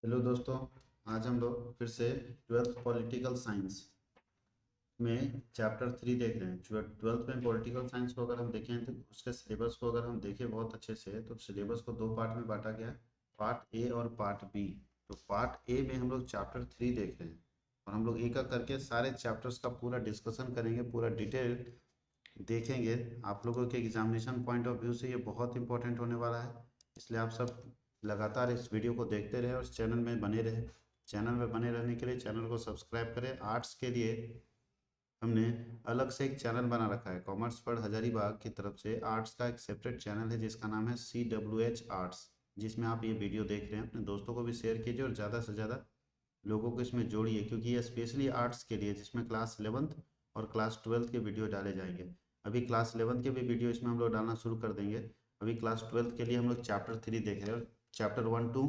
Hello दोस्तों। आज हम लोग फिर से ट्वेल्थ पॉलिटिकल साइंस में चैप्टर 3 देख रहे हैं। जो ट्वेल्थ में पॉलिटिकल साइंस को अगर हम देखें तो उसके सिलेबस को अगर हम देखें बहुत अच्छे से, तो सिलेबस को दो पार्ट में बांटा गया है, पार्ट ए और पार्ट बी। तो पार्ट ए में हम लोग चैप्टर 3 देख रहे हैं और हम लोग एक एक करके सारे चैप्टर्स का पूरा डिस्कशन करेंगे, पूरा डिटेल देखेंगे। आप लोगों के एग्जामिनेशन पॉइंट ऑफ व्यू से ये बहुत इंपॉर्टेंट होने वाला है, इसलिए आप सब लगातार इस वीडियो को देखते रहे और इस चैनल में बने रहे। चैनल में बने रहने के लिए चैनल को सब्सक्राइब करें। आर्ट्स के लिए हमने अलग से एक चैनल बना रखा है, कॉमर्स पर हजारीबाग की तरफ से आर्ट्स का एक सेपरेट चैनल है जिसका नाम है CWH आर्ट्स, जिसमें आप ये वीडियो देख रहे हैं। अपने दोस्तों को भी शेयर कीजिए और ज़्यादा से ज़्यादा लोगों को इसमें जोड़िए, क्योंकि ये स्पेशली आर्ट्स के लिए, जिसमें क्लास 11th और क्लास 12th के वीडियो डाले जाएंगे। अभी क्लास 11th के भी वीडियो इसमें हम लोग डालना शुरू कर देंगे। अभी क्लास 12th के लिए हम लोग चैप्टर 3 देख रहे हैं और चैप्टर 1 2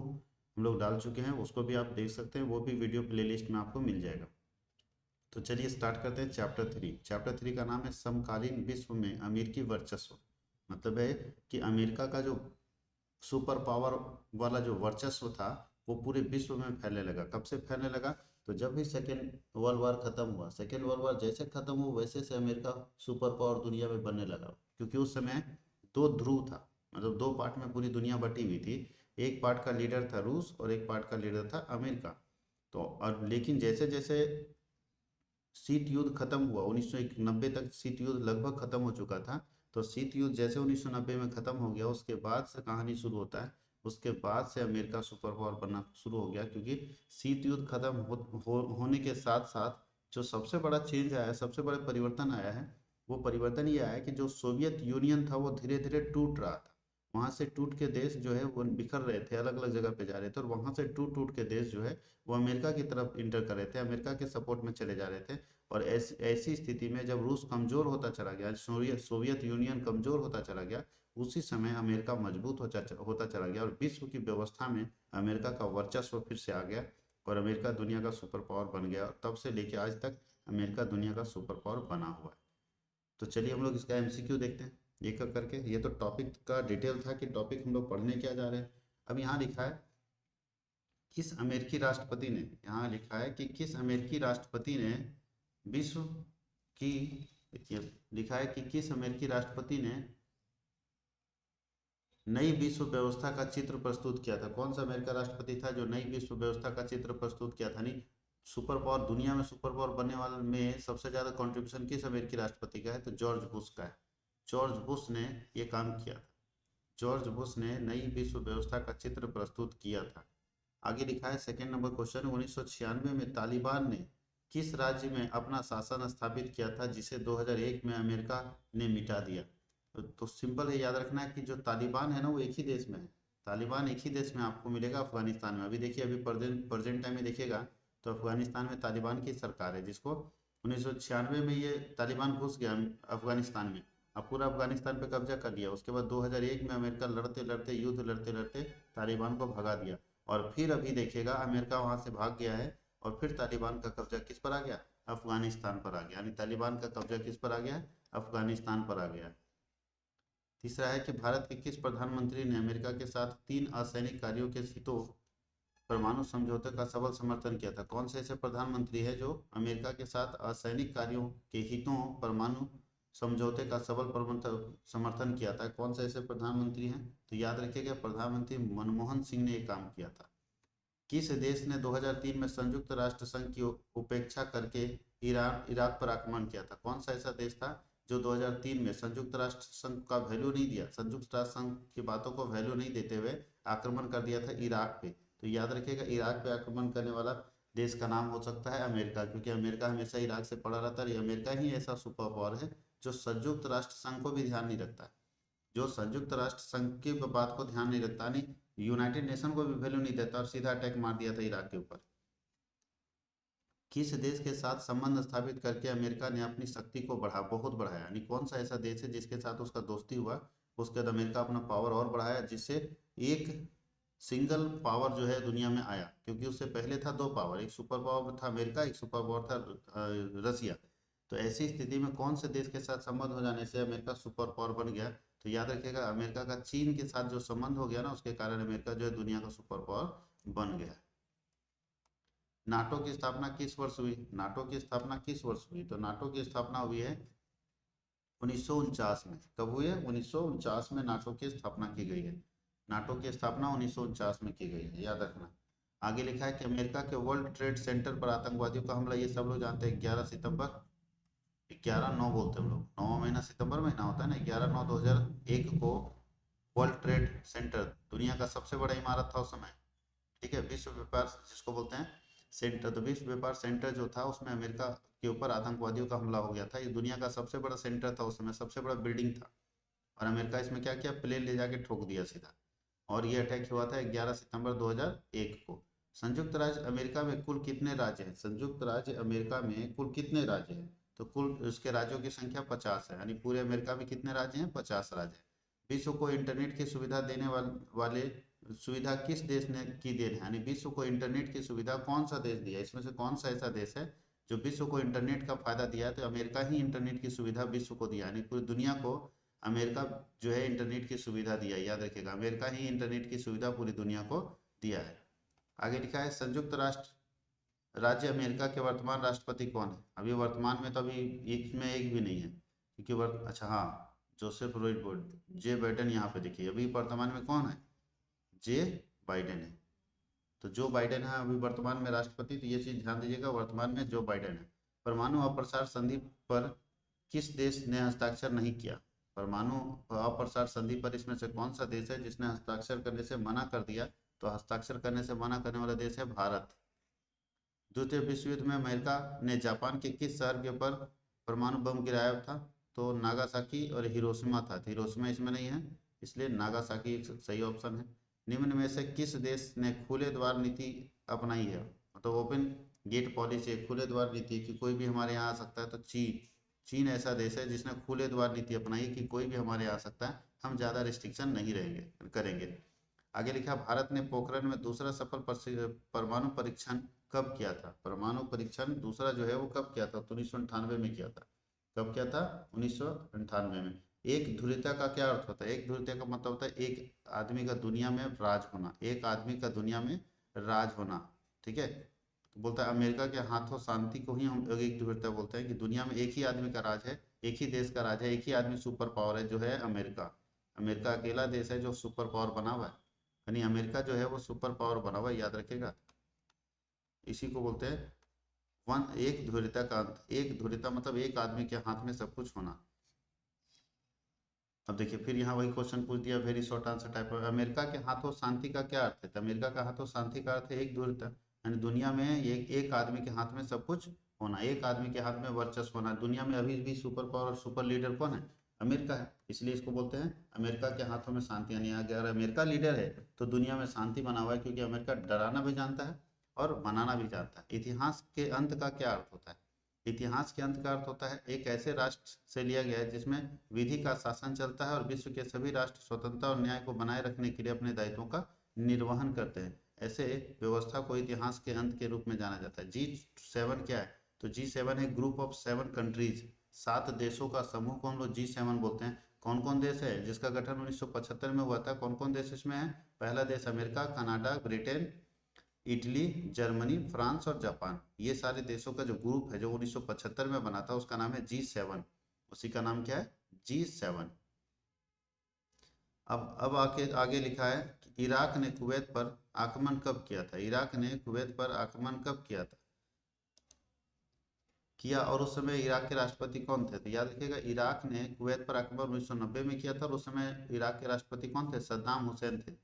हम लोग डाल चुके हैं, उसको भी आप देख सकते हैं, वो भी वीडियो प्लेलिस्ट में आपको मिल जाएगा। तो चलिए स्टार्ट करते हैं चैप्टर 3। चैप्टर 3 का नाम है समकालीन विश्व में अमेरिकी वर्चस्व। मतलब है कि अमेरिका का जो सुपर पावर वाला जो वर्चस्व था वो पूरे विश्व में फैलने लगा। कब से फैलने लगा? तो जब भी सेकेंड वर्ल्ड वार खत्म हुआ, सेकेंड वर्ल्ड वार जैसे खत्म हुआ वैसे से अमेरिका सुपर पावर दुनिया में बनने लगा, क्योंकि उस समय दो ध्रुव था, मतलब दो पार्ट में पूरी दुनिया बटी हुई थी। एक पार्ट का लीडर था रूस और एक पार्ट का लीडर था अमेरिका। तो और लेकिन जैसे जैसे शीत युद्ध खत्म हुआ, 1990 तक शीत युद्ध लगभग खत्म हो चुका था। तो शीत युद्ध जैसे 1990 में खत्म हो गया, उसके बाद से कहानी शुरू होता है। उसके बाद से अमेरिका सुपर पावर बनना शुरू हो गया, क्योंकि शीत युद्ध खत्म होने के साथ साथ जो सबसे बड़ा चेंज आया, सबसे बड़ा परिवर्तन आया है, वो परिवर्तन ये आया है कि जो सोवियत यूनियन था वो धीरे धीरे टूट रहा था। वहां से टूट के देश जो है वो बिखर रहे थे, अलग अलग जगह पे जा रहे थे, और वहां से टूट टूट के देश जो है वो अमेरिका की तरफ इंटर कर रहे थे, अमेरिका के सपोर्ट में चले जा रहे थे। और ऐसी ऐसी स्थिति में जब रूस कमजोर होता चला गया, सोवियत सोवियत यूनियन कमजोर होता चला गया, उसी समय अमेरिका मजबूत होता चला गया और विश्व की व्यवस्था में अमेरिका का वर्चस्व फिर से आ गया और अमेरिका दुनिया का सुपर पावर बन गया। और तब से लेके आज तक अमेरिका दुनिया का सुपर पावर बना हुआ है। तो चलिए हम लोग इसका MCQ देखते हैं एक एक करके। ये तो टॉपिक का डिटेल था कि टॉपिक हम लोग पढ़ने क्या जा रहे हैं। अब यहाँ लिखा है किस अमेरिकी राष्ट्रपति ने, यहाँ लिखा है कि किस अमेरिकी राष्ट्रपति ने विश्व की, देखिए लिखा है कि किस अमेरिकी राष्ट्रपति ने नई विश्व व्यवस्था का चित्र प्रस्तुत किया था। कौन सा अमेरिका राष्ट्रपति था जो नई विश्व व्यवस्था का चित्र प्रस्तुत किया था? नहीं, सुपर पावर दुनिया में सुपर पावर बनने वाले में सबसे ज्यादा कंट्रीब्यूशन किस अमेरिकी राष्ट्रपति का है? तो जॉर्ज बुश का है। जॉर्ज बुश ने ये काम किया था। जॉर्ज बुश ने नई विश्व व्यवस्था का चित्र प्रस्तुत किया था। आगे लिखा है सेकंड नंबर क्वेश्चन, 1996 में तालिबान ने किस राज्य में अपना शासन स्थापित किया था जिसे 2001 में अमेरिका ने मिटा दिया? तो सिंपल है, याद रखना है कि जो तालिबान है ना वो एक ही देश में है। तालिबान एक ही देश में आपको मिलेगा, अफगानिस्तान में। अभी देखिए, अभी प्रेजेंट टाइम में देखिएगा तो अफगानिस्तान में तालिबान की सरकार है, जिसको 1996 में ये तालिबान घुस गया अफगानिस्तान में। अब पूरा अफगानिस्तान पे कब्जा कर लिया। उसके बाद 2001 में अमेरिका लड़ते लड़ते, युद्ध लड़ते लड़ते तालिबान को भगा दिया। और फिर अभी देखिएगा अमेरिका वहां से भाग गया है और फिर तालिबान का कब्जा किस पर आ गया? अफगानिस्तान पर आ गया। यानी तालिबान का कब्जा किस पर आ गया? अफगानिस्तान पर आ गया। तीसरा है कि भारत के किस प्रधानमंत्री ने अमेरिका के साथ 3 असैनिक कार्यों के हितों परमाणु समझौते का सबल समर्थन किया था? कौन से ऐसे प्रधानमंत्री है जो अमेरिका के साथ असैनिक कार्यों के हितों परमाणु समझौते का सबल समर्थन किया था? कौन से ऐसे प्रधानमंत्री हैं? तो याद रखिएगा, प्रधानमंत्री मनमोहन सिंह ने ये काम किया था। किस देश ने 2003 में संयुक्त राष्ट्र संघ की उपेक्षा करके इराक पर आक्रमण किया था? कौन सा ऐसा देश था जो 2003 में संयुक्त राष्ट्र संघ का वैल्यू नहीं दिया, संयुक्त राष्ट्र संघ की बातों को वैल्यू नहीं देते हुए आक्रमण कर दिया था इराक पे? तो याद रखिएगा, इराक पे आक्रमण करने वाला देश का नाम हो सकता है अमेरिका, क्योंकि अमेरिका हमेशा इराक से पड़ा रहता है। अमेरिका ही ऐसा सुपर पावर है जो संयुक्त राष्ट्र संघ को भी ध्यान नहीं रखता है, जो संयुक्त राष्ट्र संघ की बात को ध्यान नहीं रखता, नहीं यूनाइटेड नेशन को भी वैल्यू नहीं देता, और सीधा अटैक मार दिया था इराक के ऊपर। किस देश के साथ संबंध स्थापित करके अमेरिका ने अपनी शक्ति को बहुत बढ़ाया? यानी कौन सा ऐसा देश है जिसके साथ उसका दोस्ती हुआ, उसके बाद अमेरिका अपना पावर और बढ़ाया, जिससे एक सिंगल पावर जो है दुनिया में आया? क्योंकि उससे पहले था दो पावर, एक सुपर पावर था अमेरिका, एक सुपर पावर था रसिया। तो ऐसी स्थिति में कौन से देश के साथ संबंध हो जाने से अमेरिका सुपर पावर बन गया? तो याद रखिएगा, अमेरिका का चीन के साथ जो संबंध हो गया ना, उसके कारण अमेरिका जो है दुनिया का सुपर पावर बन गया। नाटो की स्थापना किस वर्ष हुई? नाटो की स्थापना किस वर्ष हुई? तो नाटो की स्थापना हुई है 1949 में। कब हुई है? 1949 में नाटो की स्थापना की गई है। नाटो की स्थापना 1949 में की गई है, याद रखना। आगे लिखा है कि अमेरिका के वर्ल्ड ट्रेड सेंटर पर आतंकवादियों का हमला, ये सब लोग जानते हैं, 11 सितंबर, 11/9 बोलते हैं हम लोग, 9वां महीना सितंबर महीना होता है ना, 11/9/2001 को वर्ल्ड ट्रेड सेंटर, दुनिया का सबसे बड़ा इमारत था उस समय, ठीक है, विश्व व्यापार जिसको बोलते हैं सेंटर, तो विश्व व्यापार सेंटर जो था उसमें अमेरिका के ऊपर आतंकवादियों का हमला हो गया था। ये दुनिया का सबसे बड़ा सेंटर था उस समय, सबसे बड़ा बिल्डिंग था, और अमेरिका इसमें क्या किया, प्लेन ले जाके ठोक दिया सीधा। और ये अटैक हुआ था 11 सितंबर 2001 को। संयुक्त राज्य अमेरिका में कुल कितने राज्य हैं? संयुक्त राज्य अमेरिका में कुल कितने राज्य हैं? तो कुल उसके राज्यों की संख्या 50 है, यानी पूरे अमेरिका में कितने राज्य हैं? 50 राज्य हैं। विश्व को इंटरनेट की सुविधा देने वाले सुविधा किस देश ने की देन है? यानी विश्व को इंटरनेट की सुविधा कौन सा देश दिया? इसमें से कौन सा ऐसा देश है जो विश्व को इंटरनेट का फायदा दिया है? तो अमेरिका ही इंटरनेट की सुविधा विश्व को दिया, यानी पूरी दुनिया को अमेरिका जो है इंटरनेट की सुविधा दिया है, याद रखिएगा, अमेरिका ही इंटरनेट की सुविधा पूरी दुनिया को दिया है। आगे लिखा है संयुक्त राष्ट्र राज्य अमेरिका के वर्तमान राष्ट्रपति कौन है? अभी वर्तमान में तो अभी इसमें एक भी नहीं है, क्योंकि अच्छा हाँ, जोसेफ रोज जे बाइडेन यहाँ पे देखिए, अभी वर्तमान में कौन है? जे बाइडेन है। तो जो बाइडेन है अभी वर्तमान में राष्ट्रपति, तो ये चीज ध्यान दीजिएगा, वर्तमान में जो बाइडेन है। परमाणु अप्रसार संधि पर किस देश ने हस्ताक्षर नहीं किया? परमाणु अप्रसार संधि पर इसमें से कौन सा देश है जिसने हस्ताक्षर करने से मना कर दिया? तो हस्ताक्षर करने से मना करने वाला देश है भारत। द्वितीय विश्व युद्ध में अमेरिका ने जापान के किस शहर के ऊपर परमाणु बम गिराया था? तो नागासाकी और हिरोशिमा था, तो हिरोशिमा इसमें नहीं है, इसलिए नागासाकी एक सही ऑप्शन है। निम्न में से किस देश ने खुले द्वार नीति अपनाई है? तो ओपन गेट पॉलिसी, खुले द्वार नीति, कि कोई भी हमारे यहाँ आ सकता है, तो चीन। चीन ऐसा देश है जिसने खुले द्वार नीति अपनाई कि कोई भी हमारे यहाँ आ सकता है, हम ज़्यादा रिस्ट्रिक्शन नहीं रहेंगे करेंगे। आगे लिखा भारत ने पोखरण में दूसरा सफल परमाणु परीक्षण कब किया था? परमाणु परीक्षण दूसरा जो है वो कब किया था? तो 1998 में किया था। कब किया था? 1998 में। एक ध्रुवीयता का क्या अर्थ होता है? एक ध्रुवीयता का मतलब होता है एक आदमी का दुनिया में राज होना, एक आदमी का दुनिया में राज होना, ठीक है। तो बोलता है अमेरिका के हाथों शांति को ही हम एक ध्रुवीयता बोलते हैं, कि दुनिया में एक ही आदमी का राज है, एक ही देश का राज है, एक ही आदमी सुपर पावर है, जो है अमेरिका। अमेरिका अकेला देश है जो सुपर पावर बना हुआ है, यानी अमेरिका जो है वो सुपर पावर बना हुआ है, याद रखेगा। इसी को बोलते हैं वन एक ध्रुवीयता का अंत। एक ध्रुवीयता मतलब एक आदमी के हाथ में सब कुछ होना। अब देखिए फिर यहाँ वही क्वेश्चन पूछ दिया, very short answer type. America के हाथों शांति का क्या अर्थ है? तो अमेरिका का हाथों शांति का अर्थ है एक ध्रुवीयता, यानी दुनिया में एक आदमी के हाथ में सब कुछ होना, एक आदमी के हाथ में वर्चस्व होना। दुनिया में अभी भी सुपर पावर और सुपर लीडर कौन है? अमेरिका है, इसलिए इसको बोलते हैं अमेरिका के हाथों में शांति। यानी अगर अमेरिका लीडर है तो दुनिया में शांति बना हुआ है, क्योंकि अमेरिका डराना भी जानता है और बनाना भी जानता है। इतिहास के अंत का क्या अर्थ होता है? इतिहास के अंत का अर्थ होता है एक ऐसे राष्ट्र से लिया गया है जिसमें विधि का शासन चलता है और विश्व के सभी राष्ट्र स्वतंत्रता और न्याय को बनाए रखने के लिए अपने दायित्वों का निर्वहन करते हैं। ऐसे व्यवस्था को इतिहास के अंत के रूप में जाना जाता है। G7 क्या है? तो G7 है ग्रुप ऑफ 7 कंट्रीज, 7 देशों का समूह को हम लोग G7 बोलते हैं। कौन कौन देश है जिसका गठन 1975 में हुआ था? कौन कौन देश इसमें है? पहला देश America, Canada, Britain, Italy, Germany, France और जापान। ये सारे देशों का जो ग्रुप है जो 1975 में बना था, उसका नाम है G7। उसी का नाम क्या है? G7। अब आके आगे लिखा है कि इराक ने कुवैत पर आक्रमण कब किया था? इराक ने कुवैत पर आक्रमण कब किया था? किया, और उस समय इराक के राष्ट्रपति कौन थे? तो याद रखिएगा, इराक ने कुवैत पर आक्रमण 1990 में किया था, और उस समय इराक के राष्ट्रपति कौन थे? सद्दाम हुसैन थे।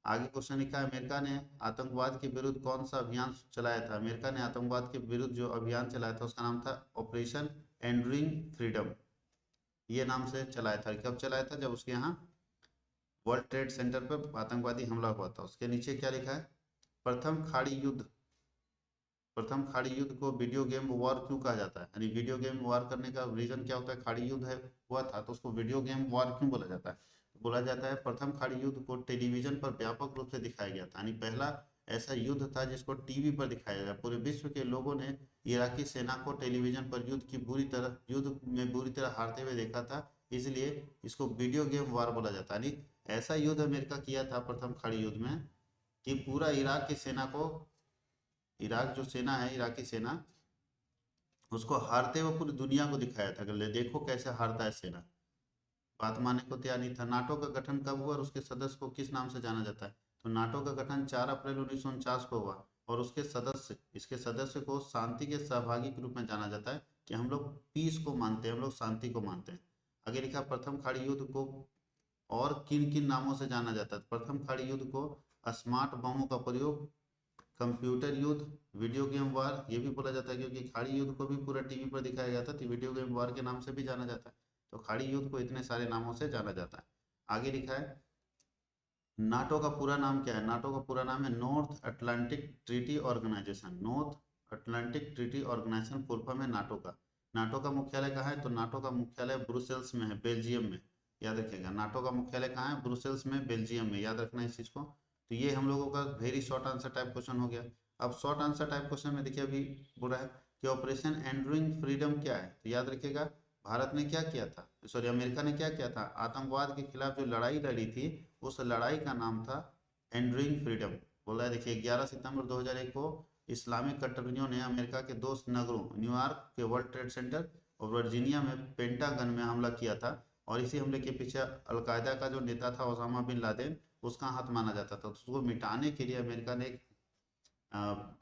आगे क्वेश्चन लिखा है अमेरिका ने आतंकवाद के विरुद्ध कौन सा अभियान चलाया था? अमेरिका ने आतंकवाद के विरुद्ध जो अभियान चलाया था उसका नाम था ऑपरेशन एंड्यूरिंग फ्रीडम, ये नाम से चलाया था। कब चलाया था? जब उसके यहाँ वर्ल्ड ट्रेड सेंटर पर आतंकवादी हमला हुआ था। उसके नीचे क्या लिखा है? प्रथम खाड़ी युद्ध, प्रथम खाड़ी युद्ध को वीडियो गेम वॉर क्यों कहा जाता है? यानी वीडियो गेम वॉर करने का रीजन क्या होता है? खाड़ी युद्ध है हुआ था तो उसको वीडियो गेम वॉर क्यों बोला जाता है? बोला जाता है प्रथम खाड़ी युद्ध को टेलीविजन पर व्यापक रूप से दिखाया गया था, यानी पहला ऐसा युद्ध था जिसको टीवी पर दिखाया गया। पूरे विश्व के लोगों ने इराकी सेना को टेलीविजन पर युद्ध में बुरी तरह हारते हुए देखा था, इसलिए इसको वीडियो गेम वॉर बोला जाता है। यानी ऐसा युद्ध अमेरिका किया था प्रथम खाड़ी युद्ध में कि पूरा इराक की सेना को इराक जो सेना है, इराकी सेना, उसको हारते हुए पूरी दुनिया को दिखाया था कि ले देखो कैसे हारता है सेना। बात मानने को तैयार नहीं था। नाटो का गठन कब हुआ और उसके सदस्य को किस नाम से जाना जाता है? तो नाटो का गठन 4 अप्रैल 1949 को हुआ और इसके सदस्य को शांति के सहभागी के रूप में जाना जाता है कि हम लोग पीस को मानते हैं, हम लोग शांति को मानते हैं। आगे लिखा प्रथम खाड़ी युद्ध को और किन किन नामों से जाना जाता है? प्रथम खाड़ी युद्ध को स्मार्ट बमों का प्रयोग, कंप्यूटर युद्ध, वीडियो गेम वार, ये भी बोला जाता है क्योंकि खाड़ी युद्ध को भी पूरा टीवी पर दिखाया गया था, तो वीडियो गेम वार के नाम से भी जाना जाता है। तो खाड़ी युद्ध को इतने सारे नामों से जाना जाता है। आगे लिखा है नाटो का पूरा नाम क्या है? नाटो का पूरा नाम है North Atlantic Treaty Organization. North Atlantic Treaty Organization full form है नाटो का। नाटो का मुख्यालय कहाँ है? तो नाटो का मुख्यालय ब्रुसेल्स में है, बेल्जियम में। याद रखिएगा, नाटो का मुख्यालय कहाँ है? ब्रुसेल्स में, बेल्जियम में। याद रखना इस चीज को। तो ये हम लोगों का very short answer type question हो गया। अब शॉर्ट आंसर टाइप क्वेश्चन में देखिए, अभी बोल रहा है कि ऑपरेशन एंड्यूरिंग फ्रीडम क्या है? तो याद रखिएगा, भारत ने क्या किया था, सॉरी अमेरिका ने क्या किया था? आतंकवाद के खिलाफ जो लड़ाई लड़ी थी, उस लड़ाई का नाम था एंड्यूरिंग फ्रीडम। बोल रहा है देखिए, 11 सितंबर 2001 को इस्लामिक कट्टरवादियों ने अमेरिका के दो नगरों न्यूयॉर्क के वर्ल्ड ट्रेड सेंटर और वर्जीनिया में पेंटागन में हमला किया था। और इसी हमले के पीछे अलकायदा का जो नेता था ओसामा बिन लादेन, उसका हाथ माना जाता था। तो उसको मिटाने के लिए अमेरिका ने एक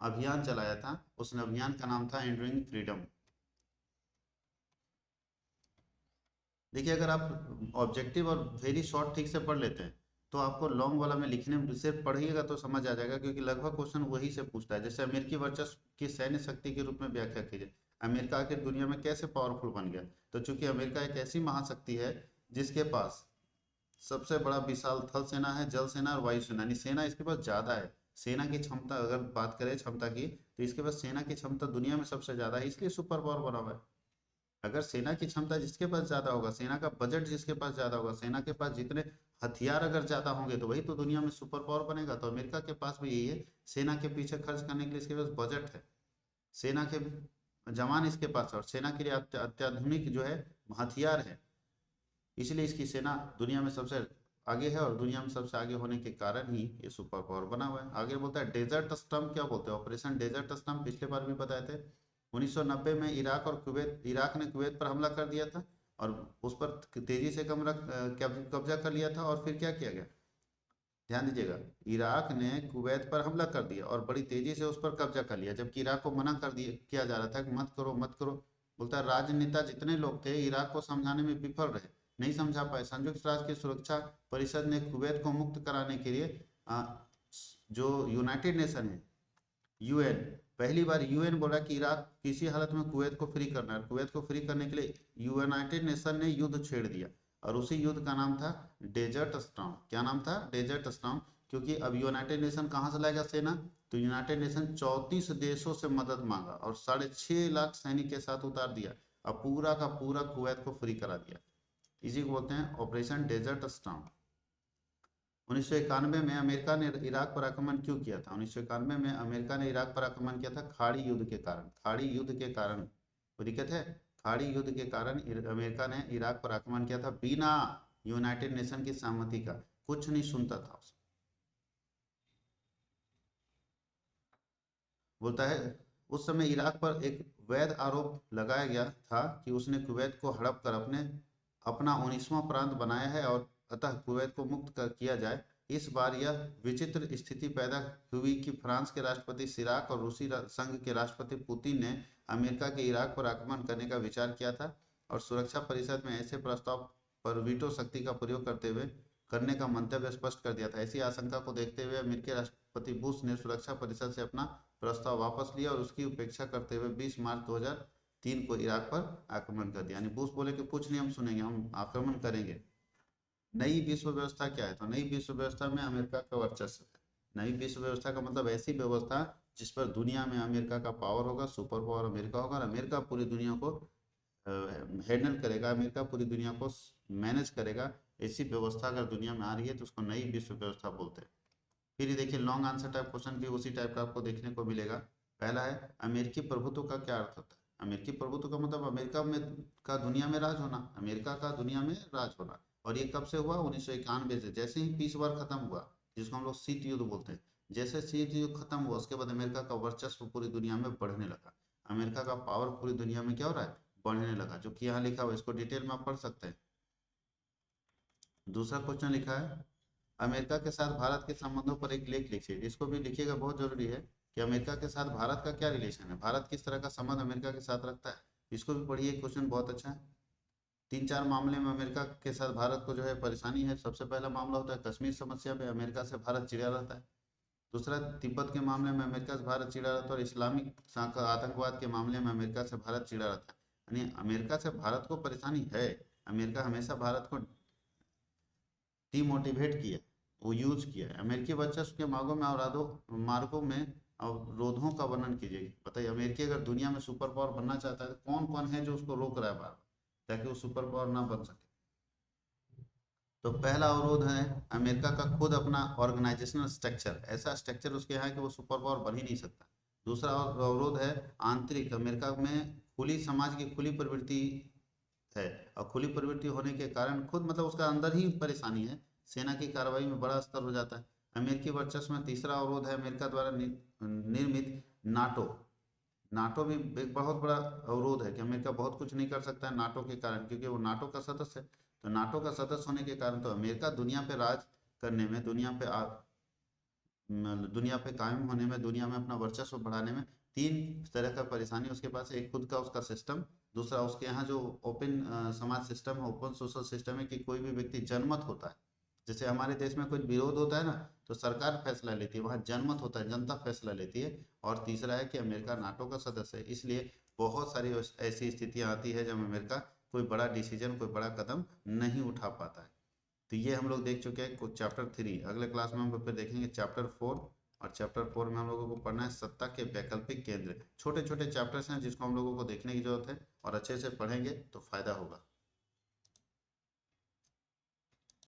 अभियान चलाया था। उस अभियान का नाम था एंड्यूरिंग फ्रीडम। देखिए, अगर आप ऑब्जेक्टिव और वेरी शॉर्ट ठीक से पढ़ लेते हैं तो आपको लॉन्ग वाला में लिखने में सिर्फ पढ़िएगा तो समझ आ जाएगा, क्योंकि लगभग क्वेश्चन वही से पूछता है। जैसे अमेरिकी वर्चस्व की सैन्य शक्ति के रूप में व्याख्या कीजिए। अमेरिका आखिर दुनिया में कैसे पावरफुल बन गया? तो चूंकि अमेरिका एक ऐसी महाशक्ति है जिसके पास सबसे बड़ा विशाल थल सेना है, जल सेना और वायु सेना, यानी सेना इसके पास ज्यादा है। सेना की क्षमता अगर बात करें क्षमता की, तो इसके पास सेना की क्षमता दुनिया में सबसे ज्यादा है, इसलिए सुपर पावर बना हुआ है। अगर सेना की क्षमता जिसके पास ज्यादा होगा, सेना का बजट जिसके पास ज्यादा होगा, सेना के पास जितने हथियार अगर ज्यादा होंगे, तो वही तो दुनिया में सुपर पावर बनेगा। तो अमेरिका के पास भी यही है, सेना के पीछे खर्च करने के लिए इसके पास बजट है, सेना के जवान इसके पास है, और सेना के लिए अत्याधुनिक जो है हथियार है। इसलिए इसकी सेना दुनिया में सबसे आगे है, और दुनिया में सबसे आगे होने के कारण ही ये सुपर पावर बना हुआ है। आगे बोलता है डेजर्ट स्टम्प क्या बोलते हैं? ऑपरेशन डेजर्ट स्टम्प पिछले बार भी बताए थे। 1990 में इराक ने कुवैत पर हमला कर दिया था और उस पर तेजी से कब्जा कर लिया था। और फिर क्या किया गया? ध्यान दीजिएगा, इराक ने कुवैत पर हमला कर दिया और बड़ी तेजी से उस पर कब्जा कर लिया, जबकि इराक को मना कर दिया किया जा रहा था कि मत करो मत करो। बोलता है राजनेता जितने लोग थे इराक को समझाने में विफल रहे, नहीं समझा पाए। संयुक्त राष्ट्र की सुरक्षा परिषद ने कुवैत को मुक्त कराने के लिए जो यूनाइटेड नेशन है, यूएन, पहली बार यूएन बोला कि इराक किसी हालत में कुवैत को फ्री करना है। कुवैत को फ्री करने के लिए यूनाइटेड नेशन ने युद्ध छेड़ दिया, और उसी युद्ध का नाम था डेजर्ट स्टॉर्म। क्या नाम था? Desert Storm. क्योंकि अब यूनाइटेड नेशन कहाँ से लाएगा सेना? तो यूनाइटेड नेशन 34 देशों से मदद मांगा और 6.5 लाख सैनिक के साथ उतार दिया। अब पूरा का पूरा कुवैत को फ्री करा दिया। इसी को बोलते हैं ऑपरेशन डेजर्ट स्टॉर्म। 1991 में अमेरिका ने इराक पर आक्रमण क्यों किया था? 1991 में अमेरिका ने इराक पर आक्रमण किया था खाड़ी युद्ध के कारण। खाड़ी युद्ध के कारण कोई दिक्कत है? खाड़ी युद्ध के कारण अमेरिका ने इराक पर आक्रमण किया था, बिना यूनाइटेड नेशन की सहमति का। कुछ नहीं सुनता था उसे। बोलता है उस समय इराक पर एक वैध आरोप लगाया गया था कि उसने कुवैत को हड़प कर अपना 19वां प्रांत बनाया है, और अतः कुवैत को मुक्त किया जाए। इस बार यह विचित्र स्थिति पैदा हुई कि फ्रांस के राष्ट्रपति सिराक और रूसी संघ के राष्ट्रपति पुतिन ने अमेरिका के इराक पर आक्रमण करने का विचार किया था, और सुरक्षा परिषद में ऐसे प्रस्ताव पर वीटो शक्ति का प्रयोग करने का मंतव्य स्पष्ट कर दिया था। ऐसी आशंका को देखते हुए अमेरिकी राष्ट्रपति बुश ने सुरक्षा परिषद से अपना प्रस्ताव वापस लिया और उसकी उपेक्षा करते हुए 20 मार्च 2003 को इराक पर आक्रमण कर दिया। यानी बुश बोले कि कुछ नहीं हम सुनेंगे, हम आक्रमण करेंगे। नई विश्व व्यवस्था क्या है? तो नई विश्व व्यवस्था में अमेरिका का वर्चस्व है। नई विश्व व्यवस्था का मतलब ऐसी व्यवस्था जिस पर दुनिया में अमेरिका का पावर होगा, सुपर पावर अमेरिका होगा, और अमेरिका पूरी दुनिया को हैंडल करेगा, अमेरिका पूरी दुनिया को मैनेज करेगा। ऐसी व्यवस्था अगर दुनिया में आ रही है तो उसको नई विश्व व्यवस्था बोलते हैं। फिर ये देखिए, लॉन्ग आंसर टाइप क्वेश्चन भी उसी टाइप का आपको देखने को मिलेगा। पहला है अमेरिकी प्रभुत्व का क्या अर्थ होता है? अमेरिकी प्रभुत्व का मतलब अमेरिका में का दुनिया में राज होना, अमेरिका का दुनिया में राज होना। और ये कब से हुआ? 1991 से, जैसे ही पीस वार खत्म हुआ, जिसको हम लोग शीत युद्ध बोलते हैं। जैसे शीत युद्ध खत्म हुआ उसके बाद अमेरिका का वर्चस्व पूरी दुनिया में बढ़ने लगा। अमेरिका का पावर पूरी दुनिया में क्या हो रहा है, बढ़ने लगा, जो कि यहाँ लिखा हुआ है, इसको डिटेल में आप पढ़ सकते हैं। दूसरा क्वेश्चन लिखा है, अमेरिका के साथ भारत के संबंधों पर एक लेख लिखिए। इसको भी लिखिएगा, बहुत जरूरी है कि अमेरिका के साथ भारत का क्या रिलेशन है, भारत किस तरह का संबंध अमेरिका के साथ रखता है। इसको भी पढ़िए, क्वेश्चन बहुत अच्छा है। 3-4 मामले में अमेरिका के साथ भारत को जो है परेशानी है। सबसे पहला मामला होता है कश्मीर समस्या में अमेरिका से भारत चिढ़ा रहता है। दूसरा, तिब्बत के मामले में अमेरिका से भारत चिढ़ा रहता है। और इस्लामिक आतंकवाद के मामले में अमेरिका से भारत चिढ़ा रहता है। यानी अमेरिका से भारत को परेशानी है। अमेरिका हमेशा भारत को डिमोटिवेट किया, वो यूज किया है। अमेरिकी वर्चस्व के मार्गों में अवरोधों का वर्णन कीजिए। बताइए, अमेरिकी अगर दुनिया में सुपर पावर बनना चाहता है तो कौन कौन है जो उसको रोक रहा है बार बार, ताकि वो सुपर पावर ना बन सके। तो पहला अवरोध है अमेरिका का खुद अपना ऑर्गेनाइजेशनल स्ट्रक्चर, ऐसा स्ट्रक्चर उसके यहाँ है कि वो सुपर पावर बन ही नहीं सकता। दूसरा अवरोध है आंतरिक, अमेरिका में खुली समाज की खुली प्रवृत्ति है, और खुली प्रवृत्ति होने के कारण खुद मतलब उसका अंदर ही परेशानी है, सेना की कार्रवाई में बड़ा स्तर हो जाता है। अमेरिकी वर्चस्व में तीसरा अवरोध है अमेरिका द्वारा निर्मित नाटो। नाटो भी एक बहुत बड़ा अवरोध है कि अमेरिका बहुत कुछ नहीं कर सकता है नाटो के कारण, क्योंकि वो नाटो का सदस्य है। तो नाटो का सदस्य होने के कारण तो अमेरिका दुनिया पे राज करने में, दुनिया पे कायम होने में, दुनिया में अपना वर्चस्व बढ़ाने में तीन तरह का परेशानी उसके पास है। एक खुद का उसका सिस्टम, दूसरा उसके यहाँ जो ओपन समाज सिस्टम है, ओपन सोशल सिस्टम है कि कोई भी व्यक्ति जनमत होता है। जैसे हमारे देश में कुछ विरोध होता है ना, तो सरकार फैसला लेती है, वहाँ जनमत होता है, जनता फैसला लेती है। और तीसरा है कि अमेरिका नाटो का सदस्य है, इसलिए बहुत सारी ऐसी स्थितियाँ आती है जब अमेरिका कोई बड़ा डिसीजन, कोई बड़ा कदम नहीं उठा पाता है। तो ये हम लोग देख चुके हैं चैप्टर 3। अगले क्लास में हम फिर देखेंगे चैप्टर 4। और चैप्टर 4 में हम लोगों को पढ़ना है सत्ता के वैकल्पिक केंद्र। छोटे छोटे चैप्टर्स हैं जिसको हम लोगों को देखने की जरूरत है, और अच्छे से पढ़ेंगे तो फायदा होगा।